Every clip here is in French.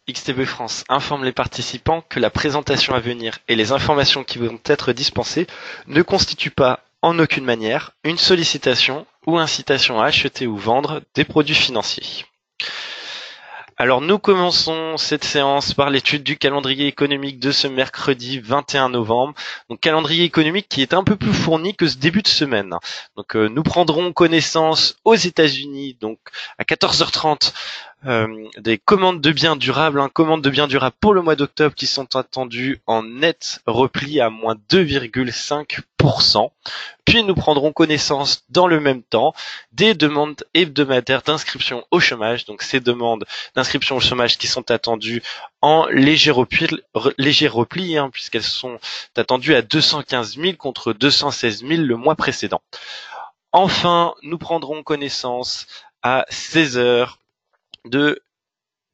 XTB France informe les participants que la présentation à venir et les informations qui vont être dispensées ne constituent pas, en aucune manière, une sollicitation ou incitation à acheter ou vendre des produits financiers. Alors nous commençons cette séance par l'étude du calendrier économique de ce mercredi 21 novembre. Donc calendrier économique qui est un peu plus fourni que ce début de semaine. Donc nous prendrons connaissance aux États-Unis donc à 14h30 des commandes de biens durables, commandes de biens durables pour le mois d'octobre qui sont attendues en net repli à moins 2,5%. Puis nous prendrons connaissance dans le même temps des demandes hebdomadaires d'inscription au chômage. Donc ces demandes d'inscription au chômage qui sont attendues en léger repli puisqu'elles sont attendues à 215 000 contre 216 000 le mois précédent. Enfin, nous prendrons connaissance à 16 heures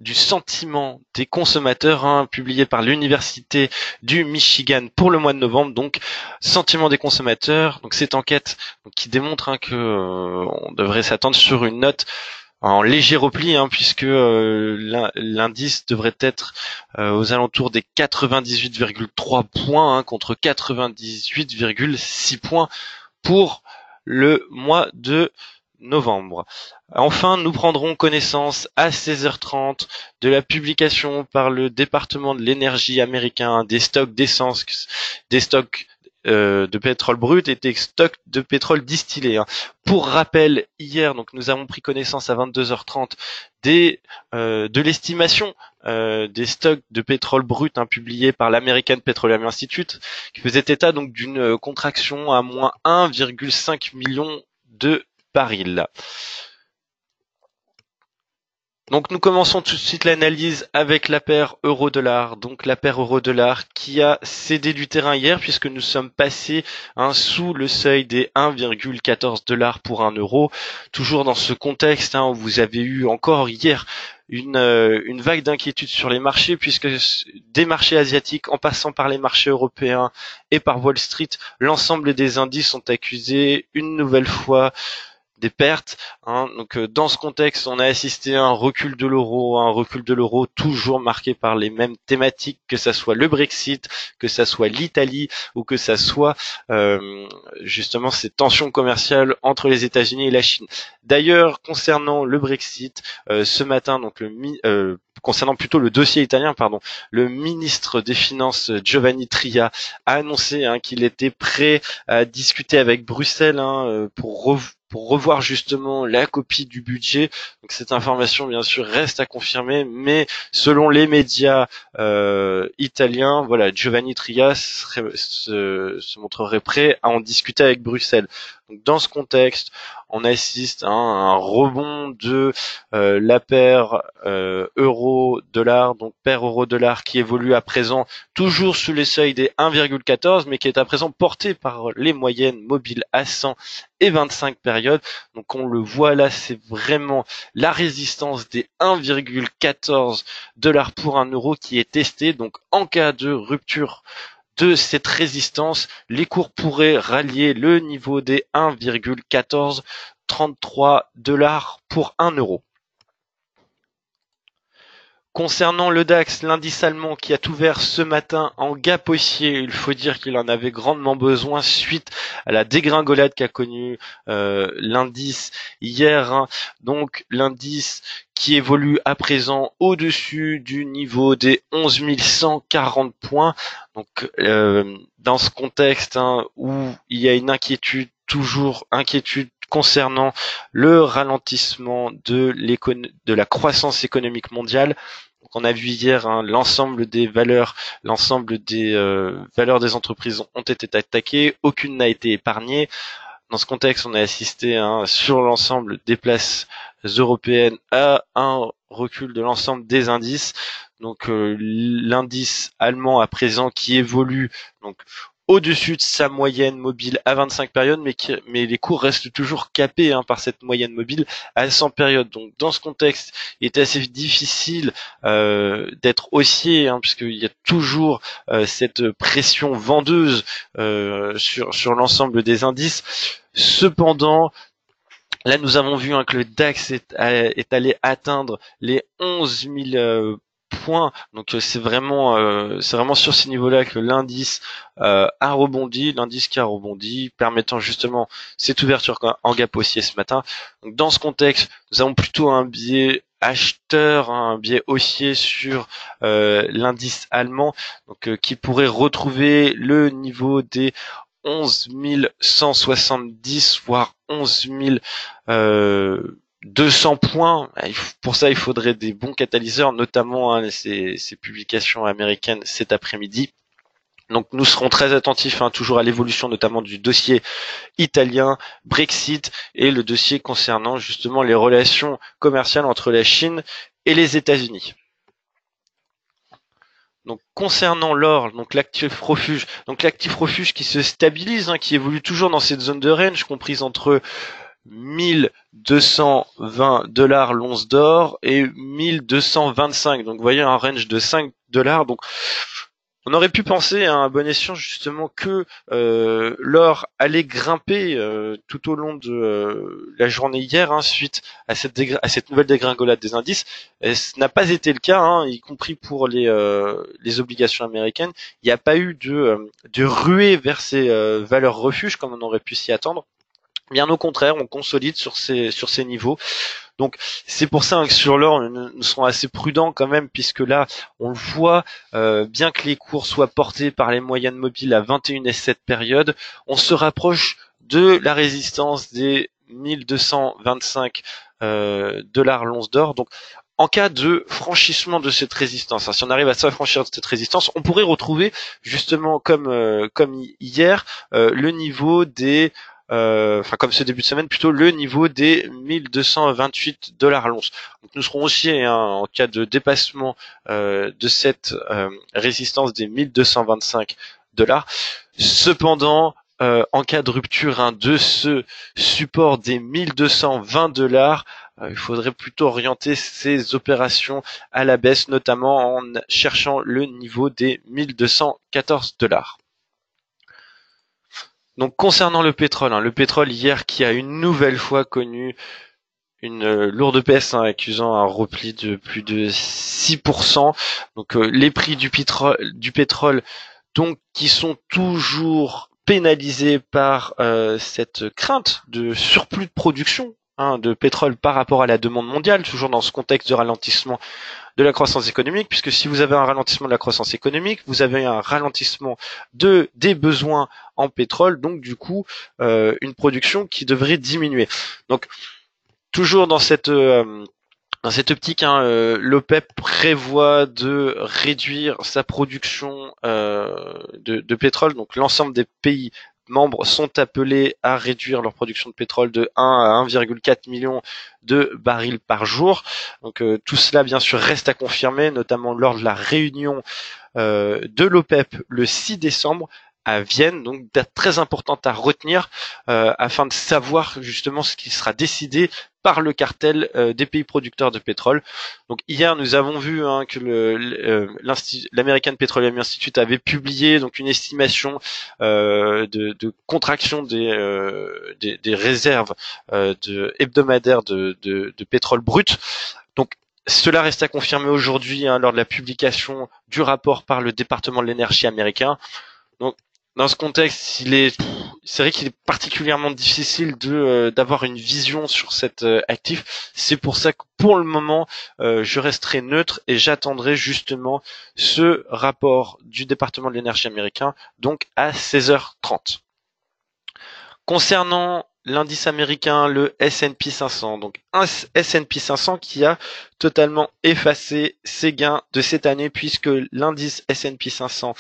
du sentiment des consommateurs publié par l'Université du Michigan pour le mois de novembre. Donc, sentiment des consommateurs. Donc, cette enquête qui démontre que on devrait s'attendre sur une note en léger repli, puisque l'indice devrait être aux alentours des 98,3 points contre 98,6 points pour le mois de novembre. Enfin, nous prendrons connaissance à 16h30 de la publication par le département de l'énergie américain des stocks d'essence, des stocks de pétrole brut et des stocks de pétrole distillé. Pour rappel, hier, donc nous avons pris connaissance à 22h30 de l'estimation des stocks de pétrole brut publiés par l'American Petroleum Institute, qui faisait état donc d'une contraction à moins 1,5 million de barils. Donc nous commençons tout de suite l'analyse avec la paire euro-dollar. Donc la paire euro-dollar qui a cédé du terrain hier puisque nous sommes passés sous le seuil des 1,14 $ pour 1 euro. Toujours dans ce contexte où vous avez eu encore hier une vague d'inquiétude sur les marchés puisque des marchés asiatiques en passant par les marchés européens et par Wall Street, l'ensemble des indices sont accusés une nouvelle fois des pertes. Donc dans ce contexte, on a assisté à un recul de l'euro toujours marqué par les mêmes thématiques, que ça soit le Brexit, que ça soit l'Italie ou que ça soit justement ces tensions commerciales entre les États-Unis et la Chine. D'ailleurs, concernant le Brexit, ce matin, donc concernant plutôt le dossier italien, le ministre des Finances Giovanni Tria a annoncé qu'il était prêt à discuter avec Bruxelles pour revoir justement la copie du budget. Donc cette information bien sûr reste à confirmer, mais selon les médias italiens, Giovanni Tria se montrerait prêt à en discuter avec Bruxelles. Donc dans ce contexte, on assiste à un rebond de la paire euro-dollar, donc paire euro-dollar qui évolue à présent toujours sous les seuils des 1,14, mais qui est à présent portée par les moyennes mobiles à 100 et 25 périodes. Donc on le voit là, c'est vraiment la résistance des 1,14 $ pour 1 euro qui est testée. Donc en cas de rupture de cette résistance, les cours pourraient rallier le niveau des 1,1433 $ pour 1 euro. Concernant le DAX, l'indice allemand qui a ouvert ce matin en gap haussier, il faut dire qu'il en avait grandement besoin suite à la dégringolade qu'a connue l'indice hier. Donc l'indice qui évolue à présent au-dessus du niveau des 11 140 points. Donc dans ce contexte où il y a une inquiétude concernant le ralentissement de la croissance économique mondiale. Donc on a vu hier l'ensemble des valeurs des entreprises ont été attaquées, aucune n'a été épargnée. Dans ce contexte, on a assisté sur l'ensemble des places européennes à un recul de l'ensemble des indices. Donc l'indice allemand à présent qui évolue donc au-dessus de sa moyenne mobile à 25 périodes, mais les cours restent toujours capés par cette moyenne mobile à 100 périodes. Donc dans ce contexte, il est assez difficile d'être haussier, puisqu'il y a toujours cette pression vendeuse sur l'ensemble des indices. Cependant, là nous avons vu que le DAX est allé atteindre les 11 000 points. Donc c'est vraiment sur ces niveaux-là que l'indice a rebondi, l'indice qui a rebondi, permettant justement cette ouverture en gap haussier ce matin. Donc dans ce contexte, nous avons plutôt un biais acheteur, un biais haussier sur l'indice allemand, donc qui pourrait retrouver le niveau des 11 170 voire 11 200 points. Pour ça, il faudrait des bons catalyseurs, notamment ces publications américaines cet après-midi. Donc nous serons très attentifs toujours à l'évolution notamment du dossier italien, Brexit, et le dossier concernant justement les relations commerciales entre la Chine et les États-Unis. Donc concernant l'or, donc l'actif refuge qui se stabilise, qui évolue toujours dans cette zone de range comprise entre 1220 $ l'once d'or et 1225. Donc vous voyez un range de 5 $. Donc on aurait pu penser à un bon escient justement que l'or allait grimper tout au long de la journée hier, suite à cette nouvelle dégringolade des indices. Et ce n'a pas été le cas, y compris pour les obligations américaines. Il n'y a pas eu de ruée vers ces valeurs refuges comme on aurait pu s'y attendre. Bien au contraire, on consolide sur ces niveaux. Donc c'est pour ça que sur l'or, nous serons assez prudents quand même, puisque là, on le voit, bien que les cours soient portés par les moyennes mobiles à 21 et 7 périodes, on se rapproche de la résistance des 1225 $ l'once d'or. Donc en cas de franchissement de cette résistance, si on arrive à s'affranchir de cette résistance, on pourrait retrouver justement comme hier le niveau des comme ce début de semaine, plutôt le niveau des 1228 $ l'once. Donc nous serons aussi en cas de dépassement de cette résistance des 1225 $. Cependant, en cas de rupture de ce support des 1220 $, il faudrait plutôt orienter ces opérations à la baisse, notamment en cherchant le niveau des 1214 $. Donc concernant le pétrole hier qui a une nouvelle fois connu une lourde baisse, accusant un repli de plus de 6%. Donc les prix du pétrole donc qui sont toujours pénalisés par cette crainte de surplus de production de pétrole par rapport à la demande mondiale, toujours dans ce contexte de ralentissement de la croissance économique, puisque si vous avez un ralentissement de la croissance économique, vous avez un ralentissement des besoins en pétrole, donc du coup une production qui devrait diminuer. Donc toujours dans cette optique, l'OPEP prévoit de réduire sa production de pétrole. Donc l'ensemble des pays membres sont appelés à réduire leur production de pétrole de 1 à 1,4 million de barils par jour. Donc tout cela bien sûr reste à confirmer, notamment lors de la réunion de l'OPEP le 6 décembre à Vienne, donc date très importante à retenir afin de savoir justement ce qui sera décidé par le cartel des pays producteurs de pétrole. Donc hier nous avons vu que l'American Petroleum Institute avait publié donc une estimation de contraction des réserves hebdomadaires de pétrole brut. Donc cela reste à confirmer aujourd'hui lors de la publication du rapport par le département de l'énergie américain. Donc dans ce contexte, c'est vrai qu'il est particulièrement difficile d'avoir une vision sur cet actif. C'est pour ça que pour le moment, je resterai neutre et j'attendrai justement ce rapport du département de l'énergie américain, donc à 16h30. Concernant l'indice américain, le S&P 500, donc un S&P 500 qui a totalement effacé ses gains de cette année, puisque l'indice S&P 500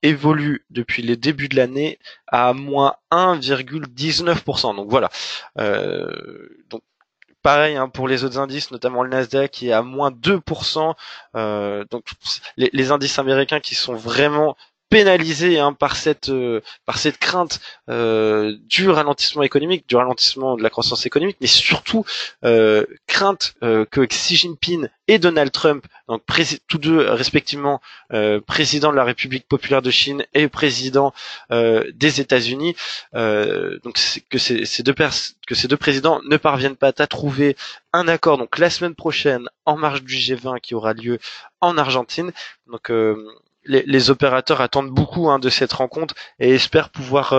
évolue depuis les débuts de l'année à moins 1,19%. Donc voilà. Donc pareil pour les autres indices, notamment le Nasdaq qui est à moins 2%. Donc les indices américains qui sont vraiment pénalisé par cette crainte du ralentissement économique, du ralentissement de la croissance économique, mais surtout crainte que Xi Jinping et Donald Trump, donc tous deux respectivement président de la République populaire de Chine et président des États-Unis, donc que ces deux présidents ne parviennent pas à trouver un accord. Donc la semaine prochaine, en marge du G20 qui aura lieu en Argentine. Donc les opérateurs attendent beaucoup de cette rencontre et espèrent pouvoir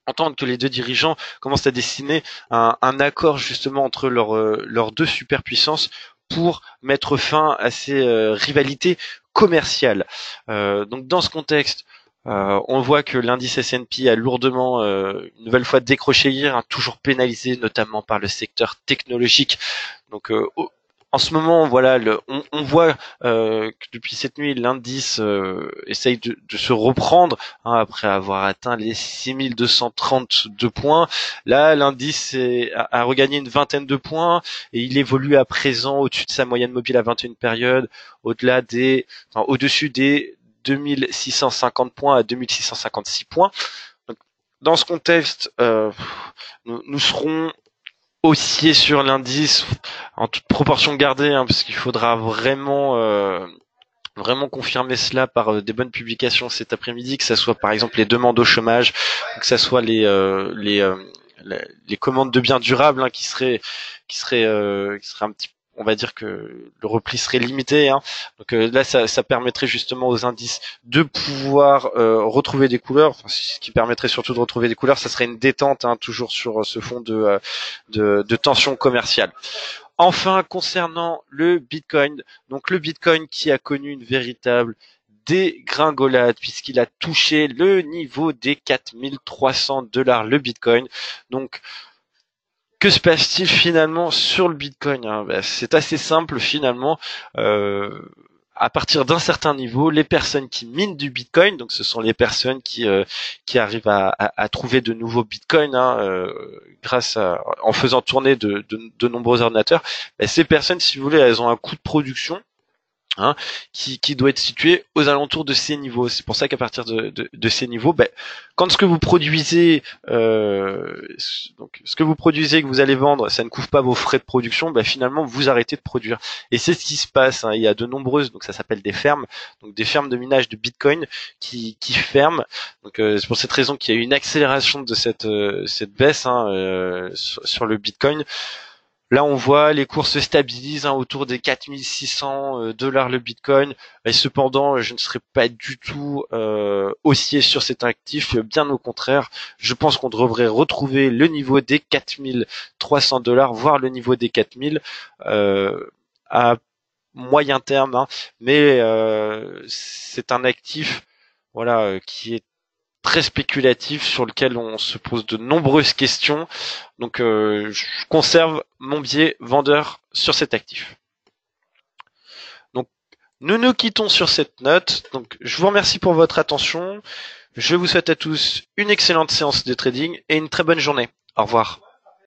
entendre que les deux dirigeants commencent à dessiner un accord justement entre leurs deux superpuissances pour mettre fin à ces rivalités commerciales. Donc dans ce contexte, on voit que l'indice S&P a lourdement une nouvelle fois décroché hier, toujours pénalisé notamment par le secteur technologique. Donc en ce moment, voilà, on voit que depuis cette nuit, l'indice essaye de se reprendre après avoir atteint les 6232 points. Là, l'indice a regagné une vingtaine de points et il évolue à présent au-dessus de sa moyenne mobile à 21 périodes, au-dessus des 2650 points à 2656 points. Donc, dans ce contexte, nous serons haussier sur l'indice en toute proportion gardée, parce qu'il faudra vraiment confirmer cela par des bonnes publications cet après-midi, que ça soit par exemple les demandes au chômage, que ça soit les commandes de biens durables qui seraient un petit, on va dire que le repli serait limité. Donc là, ça permettrait justement aux indices de pouvoir retrouver des couleurs. Enfin, ce qui permettrait surtout de retrouver des couleurs, ça serait une détente, toujours sur ce fond de tension commerciale. Enfin, concernant le Bitcoin, donc le Bitcoin qui a connu une véritable dégringolade puisqu'il a touché le niveau des 4300$ le Bitcoin. Donc que se passe-t-il finalement sur le Bitcoin? C'est assez simple finalement. À partir d'un certain niveau, les personnes qui minent du Bitcoin, donc ce sont les personnes qui arrivent à trouver de nouveaux Bitcoins en faisant tourner de nombreux ordinateurs. Ces personnes, si vous voulez, elles ont un coût de production qui doit être situé aux alentours de ces niveaux. C'est pour ça qu'à partir de ces niveaux, quand ce que vous produisez, que vous allez vendre, ça ne couvre pas vos frais de production, finalement vous arrêtez de produire. Et c'est ce qui se passe. Il y a de nombreuses, donc ça s'appelle des fermes, donc des fermes de minage de Bitcoin qui ferment. Donc c'est pour cette raison qu'il y a eu une accélération de cette baisse sur le Bitcoin. Là, on voit les cours se stabilisent autour des 4600$ le Bitcoin. Et cependant, je ne serais pas du tout haussier sur cet actif. Bien au contraire, je pense qu'on devrait retrouver le niveau des 4300$, voire le niveau des 4000 à moyen terme. Mais c'est un actif, qui est très spéculatif, sur lequel on se pose de nombreuses questions. Donc je conserve mon biais vendeur sur cet actif. Donc nous nous quittons sur cette note. Donc je vous remercie pour votre attention. Je vous souhaite à tous une excellente séance de trading et une très bonne journée. Au revoir.